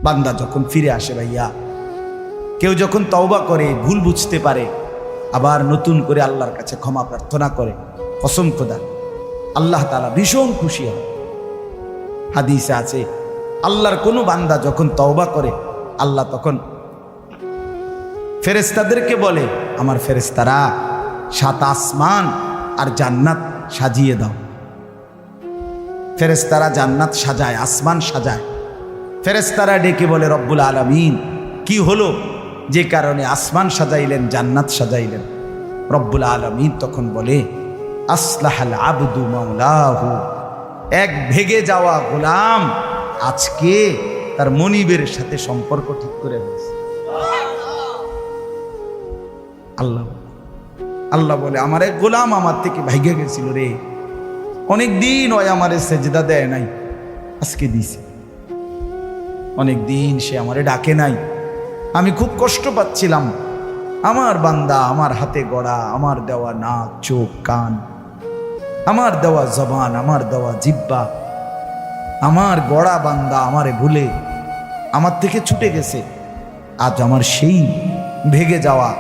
বান্দা যখন ফিরে আসে ভাইয়া, কেউ যখন তওবা করে, ভুল বুঝতে পারে, আবার নতুন করে আল্লাহর কাছে ক্ষমা প্রার্থনা করে, কসম খোদা আল্লাহ তাআলা ভীষণ খুশি হয়। হাদিসে আছে আল্লাহর কোনো বান্দা যখন তওবা করে, আল্লাহ তখন ফেরেশতাদেরকে বলে, আমার ফেরেশতারা 7 আসমান আর জান্নাত সাজিয়ে দাও। ফেরেশতারা জান্নাত সাজায়, আসমান সাজায়। ফেরেশতারা ডেকে বলে, রব্বুল আলামিন কি হলো যে কারণে আসমান সাজাইলেন, জান্নাত সাজাইলেন? রব্বুল আলামিন তখন বলে, আসলাহাল আবদু মাওলাহু, এক ভেগে যাওয়া গোলাম আজকে তার মনিবের সাথে সম্পর্ক ঠিক করে ফেলেছে। আল্লাহ বলে, আমার এক গোলাম আমার থেকে ভাইগে গেছিল রে, অনেকদিন ওই আমারে সেজদা দেয় নাই, আজকে দিছে। অনেকদিন সে আমারে ডাকে নাই, আমি খুব কষ্ট পাচ্ছিলাম। আমার বান্দা আমার হাতে গড়া, আমার দেওয়া নাক চোখ কান, আমার দেওয়া জবান, আমার দেওয়া জিহ্বা, আমার গড়া বান্দা আমারে ভুলে আমার থেকে ছুটে গেছে। আজ আমার সেই ভেগে যাওয়া